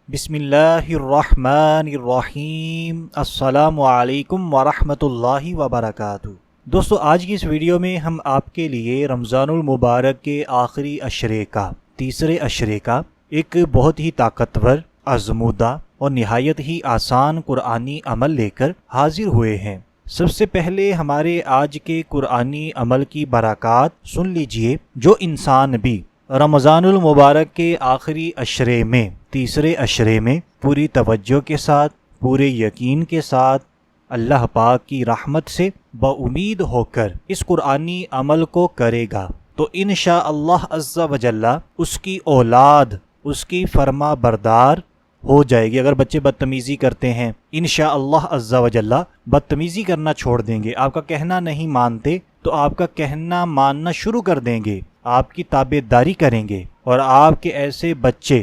بسم اللہ الرحمن الرحیم۔ السلام علیکم ورحمۃ اللہ وبرکاتہ۔ دوستو، آج کی اس ویڈیو میں ہم آپ کے لیے رمضان المبارک کے آخری عشرے کا، تیسرے عشرے کا ایک بہت ہی طاقتور، آزمودہ اور نہایت ہی آسان قرآنی عمل لے کر حاضر ہوئے ہیں۔ سب سے پہلے ہمارے آج کے قرآنی عمل کی برکات سن لیجئے۔ جو انسان بھی رمضان المبارک کے آخری عشرے میں، تیسرے عشرے میں پوری توجہ کے ساتھ، پورے یقین کے ساتھ اللہ پاک کی رحمت سے بامید ہو کر اس قرآنی عمل کو کرے گا تو انشاءاللہ عز و جل اس کی اولاد اس کی فرما بردار ہو جائے گی۔ اگر بچے بدتمیزی کرتے ہیں، انشاءاللہ عز و جل بدتمیزی کرنا چھوڑ دیں گے، آپ کا کہنا نہیں مانتے تو آپ کا کہنا ماننا شروع کر دیں گے، آپ کی تابع داری کریں گے، اور آپ کے ایسے بچے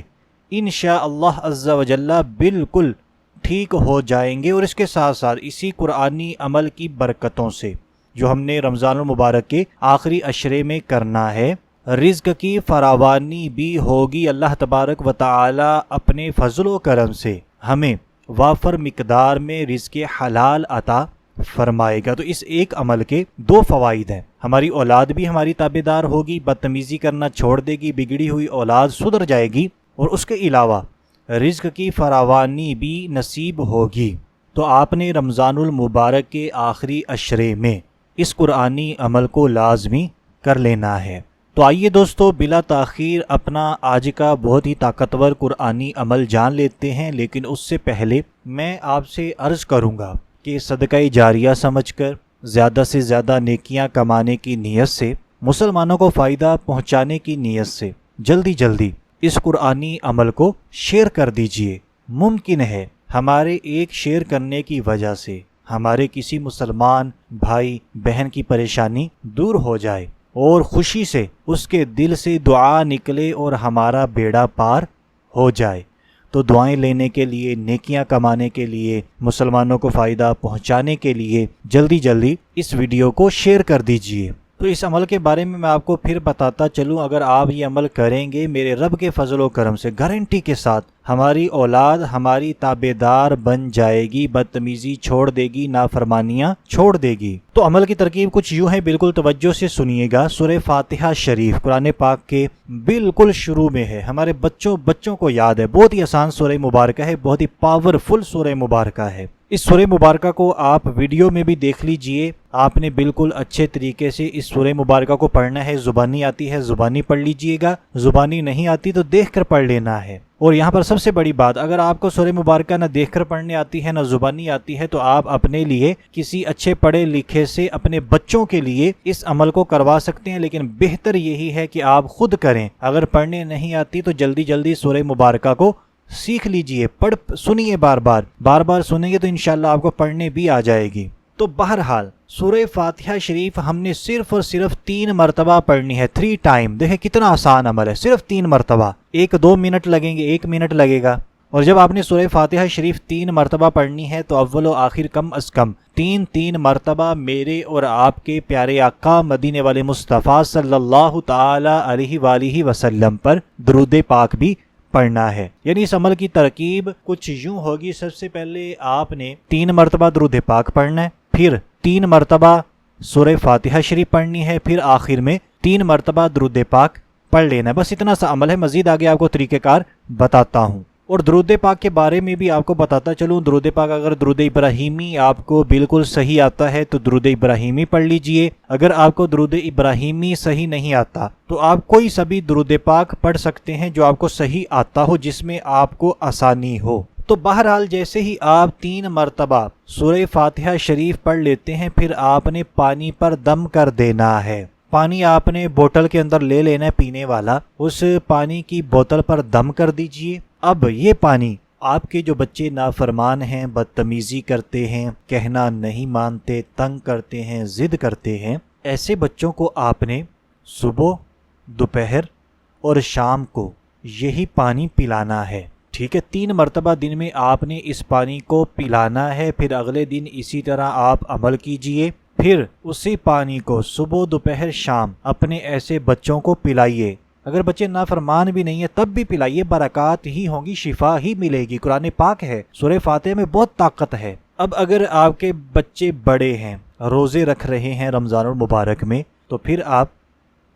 انشاءاللہ عز و جل بالکل ٹھیک ہو جائیں گے۔ اور اس کے ساتھ ساتھ اسی قرآنی عمل کی برکتوں سے جو ہم نے رمضان المبارک کے آخری عشرے میں کرنا ہے، رزق کی فراوانی بھی ہوگی۔ اللہ تبارک و تعالی اپنے فضل و کرم سے ہمیں وافر مقدار میں رزق حلال عطا فرمائے گا۔ تو اس ایک عمل کے دو فوائد ہیں، ہماری اولاد بھی ہماری تابع دار ہوگی، بدتمیزی کرنا چھوڑ دے گی، بگڑی ہوئی اولاد سدھر جائے گی، اور اس کے علاوہ رزق کی فراوانی بھی نصیب ہوگی۔ تو آپ نے رمضان المبارک کے آخری عشرے میں اس قرآنی عمل کو لازمی کر لینا ہے۔ تو آئیے دوستو، بلا تاخیر اپنا آج کا بہت ہی طاقتور قرآنی عمل جان لیتے ہیں، لیکن اس سے پہلے میں آپ سے عرض کروں گا کہ صدقہ جاریہ سمجھ کر زیادہ سے زیادہ نیکیاں کمانے کی نیت سے، مسلمانوں کو فائدہ پہنچانے کی نیت سے جلدی جلدی اس قرآنی عمل کو شیئر کر دیجئے۔ ممکن ہے ہمارے ایک شیئر کرنے کی وجہ سے ہمارے کسی مسلمان بھائی بہن کی پریشانی دور ہو جائے اور خوشی سے اس کے دل سے دعا نکلے اور ہمارا بیڑا پار ہو جائے۔ تو دعائیں لینے کے لیے، نیکیاں کمانے کے لیے، مسلمانوں کو فائدہ پہنچانے کے لیے جلدی جلدی اس ویڈیو کو شیئر کر دیجئے۔ تو اس عمل کے بارے میں آپ کو پھر بتاتا چلوں، اگر آپ یہ عمل کریں گے میرے رب کے فضل و کرم سے گارنٹی کے ساتھ ہماری اولاد ہماری تابع دار بن جائے گی، بدتمیزی چھوڑ دے گی، نافرمانیاں چھوڑ دے گی۔ تو عمل کی ترکیب کچھ یوں ہے، بالکل توجہ سے سنیے گا۔ سورہ فاتحہ شریف قرآن پاک کے بالکل شروع میں ہے، ہمارے بچوں کو یاد ہے، بہت ہی آسان سورہ مبارکہ ہے، بہت ہی پاورفل سورہ مبارکہ ہے۔ اس سورہ مبارکہ کو آپ ویڈیو میں بھی دیکھ لیجئے، آپ نے بالکل اچھے طریقے سے اس سورہ مبارکہ کو پڑھنا ہے۔ زبانی آتی ہے زبانی پڑھ لیجئے گا، زبانی نہیں آتی تو دیکھ کر پڑھ لینا ہے۔ اور یہاں پر سب سے بڑی بات، اگر آپ کو سورہ مبارکہ نہ دیکھ کر پڑھنے آتی ہے نہ زبانی آتی ہے تو آپ اپنے لیے کسی اچھے پڑھے لکھے سے اپنے بچوں کے لیے اس عمل کو کروا سکتے ہیں، لیکن بہتر یہی ہے کہ آپ خود کریں۔ اگر پڑھنے نہیں آتی تو جلدی جلدی سورہ مبارکہ کو سیکھ لیجئے، سنیے، بار بار سنیں گے تو انشاءاللہ آپ کو پڑھنے بھی آ جائے گی۔ تو بہرحال سورہ فاتحہ شریف ہم نے صرف اور صرف 3 مرتبہ پڑھنی ہے، 3 ٹائم۔ دیکھیں کتنا آسان عمل ہے، صرف 3 مرتبہ، 1-2 منٹ لگیں گے، 1 منٹ لگے گا۔ اور جب آپ نے سورہ فاتحہ شریف 3 مرتبہ پڑھنی ہے تو اول و آخر کم از کم 3 مرتبہ میرے اور آپ کے پیارے آقا مدینے والے مصطفیٰ صلی اللہ تعالی علیہ وآلہ وسلم پر درود پاک بھی پڑھنا ہے۔ یعنی اس عمل کی ترکیب کچھ یوں ہوگی، سب سے پہلے آپ نے 3 مرتبہ درود پاک پڑھنا ہے، پھر 3 مرتبہ سورہ فاتحہ شریف پڑھنی ہے، پھر آخر میں 3 مرتبہ درود پاک پڑھ لینا ہے۔ بس اتنا سا عمل ہے، مزید آگے آپ کو طریقہ کار بتاتا ہوں۔ اور درود پاک کے بارے میں بھی آپ کو بتاتا چلوں، درود پاک اگر درود ابراہیمی آپ کو بالکل صحیح آتا ہے تو درود ابراہیمی پڑھ لیجئے، اگر آپ کو درود ابراہیمی صحیح نہیں آتا تو آپ کوئی سا بھی درود پاک پڑھ سکتے ہیں جو آپ کو صحیح آتا ہو، جس میں آپ کو آسانی ہو۔ تو بہرحال جیسے ہی آپ 3 مرتبہ سورہ فاتحہ شریف پڑھ لیتے ہیں، پھر آپ نے پانی پر دم کر دینا ہے۔ پانی آپ نے بوتل کے اندر لے لینا ہے پینے والا، اس پانی کی بوتل پر دم کر دیجئے۔ اب یہ پانی آپ کے جو بچے نافرمان ہیں، بدتمیزی کرتے ہیں، کہنا نہیں مانتے، تنگ کرتے ہیں، ضد کرتے ہیں، ایسے بچوں کو آپ نے صبح، دوپہر اور شام کو یہی پانی پلانا ہے، ٹھیک ہے؟ 3 مرتبہ دن میں آپ نے اس پانی کو پلانا ہے، پھر اگلے دن اسی طرح آپ عمل کیجئے، پھر اسی پانی کو صبح، دوپہر، شام اپنے ایسے بچوں کو پلائیے اگر بچے نافرمان بھی نہیں ہیں تب بھی پلائیے، برکات ہی ہوں گی، شفا ہی ملے گی۔ قرآن پاک ہے، سورہ فاتحہ میں بہت طاقت ہے۔ اب اگر آپ کے بچے بڑے ہیں، روزے رکھ رہے ہیں رمضان المبارک میں، تو پھر آپ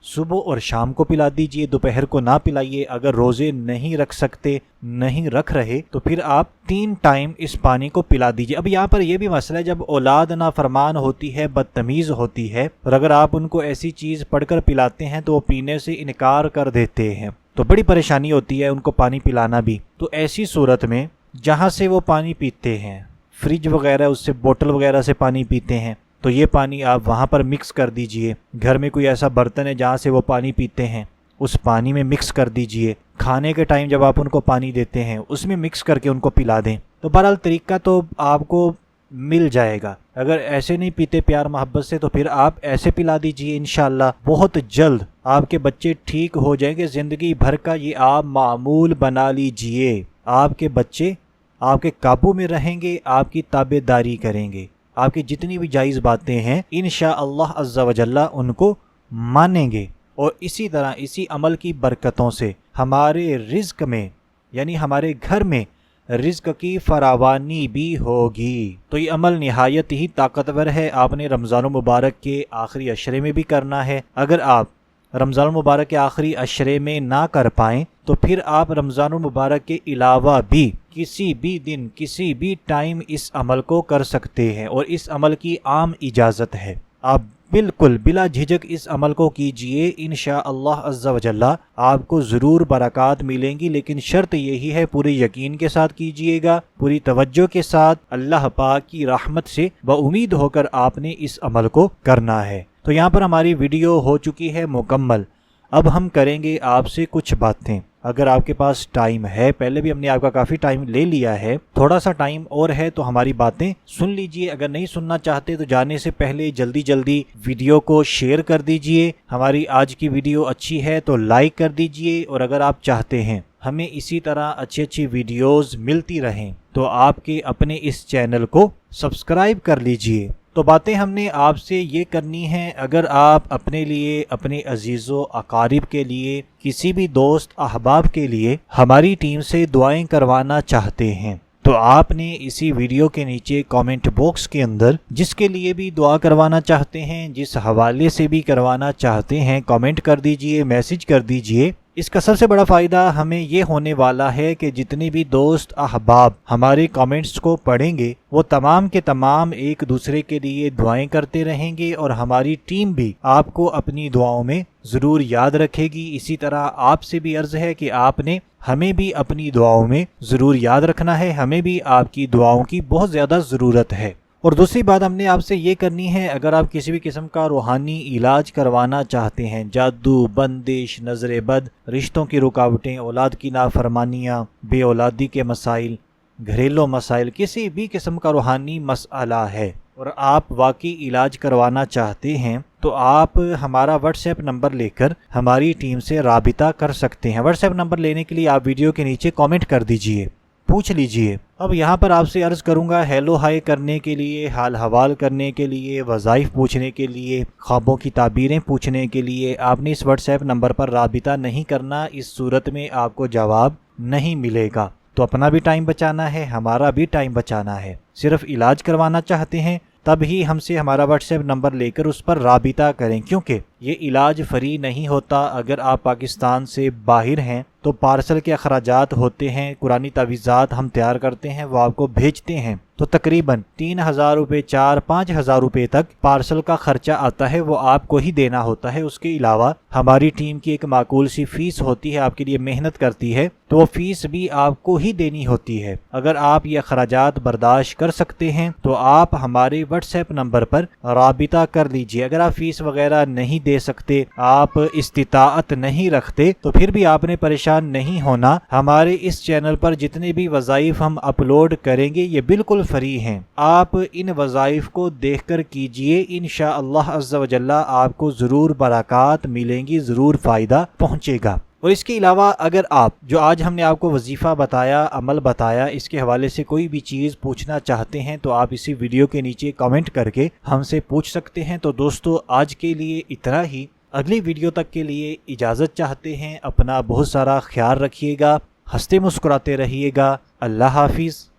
صبح اور شام کو پلا دیجئے، دوپہر کو نہ پلائیے۔ اگر روزے نہیں رکھ سکتے، نہیں رکھ رہے، تو پھر آپ 3 ٹائم اس پانی کو پلا دیجئے۔ اب یہاں پر یہ بھی مسئلہ ہے، جب اولاد نافرمان ہوتی ہے، بدتمیز ہوتی ہے، اور اگر آپ ان کو ایسی چیز پڑھ کر پلاتے ہیں تو وہ پینے سے انکار کر دیتے ہیں، تو بڑی پریشانی ہوتی ہے ان کو پانی پلانا بھی۔ تو ایسی صورت میں جہاں سے وہ پانی پیتے ہیں، فریج وغیرہ، اس سے بوتل وغیرہ سے پانی پیتے ہیں، تو یہ پانی آپ وہاں پر مکس کر دیجئے۔ گھر میں کوئی ایسا برتن ہے جہاں سے وہ پانی پیتے ہیں، اس پانی میں مکس کر دیجئے۔ کھانے کے ٹائم جب آپ ان کو پانی دیتے ہیں اس میں مکس کر کے ان کو پلا دیں۔ تو بہرحال طریقہ تو آپ کو مل جائے گا۔ اگر ایسے نہیں پیتے پیار محبت سے تو پھر آپ ایسے پلا دیجئے، انشاءاللہ بہت جلد آپ کے بچے ٹھیک ہو جائیں گے۔ زندگی بھر کا یہ آپ معمول بنا لیجئے، آپ کے بچے آپ کے قابو میں رہیں گے، آپ کی تابع داری کریں گے، آپ کی جتنی بھی جائز باتیں ہیں انشاءاللہ عز و جل ان کو مانیں گے۔ اور اسی طرح اسی عمل کی برکتوں سے ہمارے رزق میں، یعنی ہمارے گھر میں رزق کی فراوانی بھی ہوگی۔ تو یہ عمل نہایت ہی طاقتور ہے، آپ نے رمضان المبارک کے آخری عشرے میں بھی کرنا ہے۔ اگر آپ رمضان المبارک کے آخری عشرے میں نہ کر پائیں تو پھر آپ رمضان المبارک کے علاوہ بھی کسی بھی دن، کسی بھی ٹائم اس عمل کو کر سکتے ہیں، اور اس عمل کی عام اجازت ہے۔ آپ بالکل بلا جھجک اس عمل کو کیجئے، انشاءاللہ عز و جل آپ کو ضرور برکات ملیں گی، لیکن شرط یہی ہے پورے یقین کے ساتھ کیجئے گا، پوری توجہ کے ساتھ، اللہ پاک کی رحمت سے امید ہو کر آپ نے اس عمل کو کرنا ہے۔ تو یہاں پر ہماری ویڈیو ہو چکی ہے مکمل۔ اب ہم کریں گے آپ سے کچھ باتیں، اگر آپ کے پاس ٹائم ہے۔ پہلے بھی ہم نے آپ کا کافی ٹائم لے لیا ہے، تھوڑا سا ٹائم اور ہے تو ہماری باتیں سن لیجئے۔ اگر نہیں سننا چاہتے تو جانے سے پہلے جلدی ویڈیو کو شیئر کر دیجئے۔ ہماری آج کی ویڈیو اچھی ہے تو لائک کر دیجئے، اور اگر آپ چاہتے ہیں ہمیں اسی طرح اچھی ویڈیوز ملتی رہیں تو آپ کے اپنے اس چینل کو سبسکرائب کر لیجئے۔ تو باتیں ہم نے آپ سے یہ کرنی ہیں، اگر آپ اپنے لیے، اپنے عزیز و اقارب کے لیے، کسی بھی دوست احباب کے لیے ہماری ٹیم سے دعائیں کروانا چاہتے ہیں تو آپ نے اسی ویڈیو کے نیچے کامنٹ باکس کے اندر جس کے لیے بھی دعا کروانا چاہتے ہیں، جس حوالے سے بھی کروانا چاہتے ہیں، کامنٹ کر دیجئے، میسج کر دیجئے۔ اس کا سب سے بڑا فائدہ ہمیں یہ ہونے والا ہے کہ جتنے بھی دوست احباب ہمارے کامنٹس کو پڑھیں گے وہ تمام کے تمام ایک دوسرے کے لیے دعائیں کرتے رہیں گے، اور ہماری ٹیم بھی آپ کو اپنی دعاؤں میں ضرور یاد رکھے گی۔ اسی طرح آپ سے بھی عرض ہے کہ آپ نے ہمیں بھی اپنی دعاؤں میں ضرور یاد رکھنا ہے، ہمیں بھی آپ کی دعاؤں کی بہت زیادہ ضرورت ہے۔ اور دوسری بات ہم نے آپ سے یہ کرنی ہے، اگر آپ کسی بھی قسم کا روحانی علاج کروانا چاہتے ہیں، جادو، بندش، نظر بد، رشتوں کی رکاوٹیں، اولاد کی نافرمانیاں، بے اولادی کے مسائل، گھریلو مسائل، کسی بھی قسم کا روحانی مسئلہ ہے اور آپ واقعی علاج کروانا چاہتے ہیں تو آپ ہمارا واٹس ایپ نمبر لے کر ہماری ٹیم سے رابطہ کر سکتے ہیں۔ واٹس ایپ نمبر لینے کے لیے آپ ویڈیو کے نیچے کامنٹ کر دیجئے، پوچھ لیجئے۔ اب یہاں پر آپ سے عرض کروں گا، ہیلو ہائی کرنے کے لیے، حال حوال کرنے کے لیے، وظائف پوچھنے کے لیے، خوابوں کی تعبیریں پوچھنے کے لیے آپ نے اس واٹس ایپ نمبر پر رابطہ نہیں کرنا، اس صورت میں آپ کو جواب نہیں ملے گا۔ تو اپنا بھی ٹائم بچانا ہے، ہمارا بھی ٹائم بچانا ہے۔ صرف علاج کروانا چاہتے ہیں تب ہی ہم سے ہمارا واٹس ایپ نمبر لے کر اس پر رابطہ کریں، کیونکہ یہ علاج فری نہیں ہوتا۔ اگر آپ پاکستان سے باہر ہیں تو پارسل کے اخراجات ہوتے ہیں، قرآنی تعویذات ہم تیار کرتے ہیں، وہ آپ کو بھیجتے ہیں، تو تقریباً 3,000 روپے، 4-5,000 روپے تک پارسل کا خرچہ آتا ہے، وہ آپ کو ہی دینا ہوتا ہے۔ اس کے علاوہ ہماری ٹیم کی ایک معقول سی فیس ہوتی ہے، آپ کے لیے محنت کرتی ہے، تو وہ فیس بھی آپ کو ہی دینی ہوتی ہے۔ اگر آپ یہ اخراجات برداشت کر سکتے ہیں تو آپ ہمارے واٹس ایپ نمبر پر رابطہ کر لیجئے۔ اگر آپ فیس وغیرہ نہیں دے سکتے، آپ استطاعت نہیں رکھتے، تو پھر بھی آپ نے پریشان نہیں ہونا۔ ہمارے اس چینل پر جتنے بھی وظائف ہم اپلوڈ کریں گے یہ بالکل فری ہیں، آپ ان وظائف کو دیکھ کر کیجئے، انشاءاللہ عز و جل آپ کو ضرور برکات ملیں گی، ضرور فائدہ پہنچے گا۔ اور اس کے علاوہ اگر آپ جو آج ہم نے آپ کو وظیفہ بتایا، عمل بتایا، اس کے حوالے سے کوئی بھی چیز پوچھنا چاہتے ہیں تو آپ اسی ویڈیو کے نیچے کامنٹ کر کے ہم سے پوچھ سکتے ہیں۔ تو دوستو آج کے لیے اتنا ہی، اگلی ویڈیو تک کے لیے اجازت چاہتے ہیں، اپنا بہت سارا خیال رکھیے گا، ہنستے مسکراتے رہیے گا۔ اللہ حافظ۔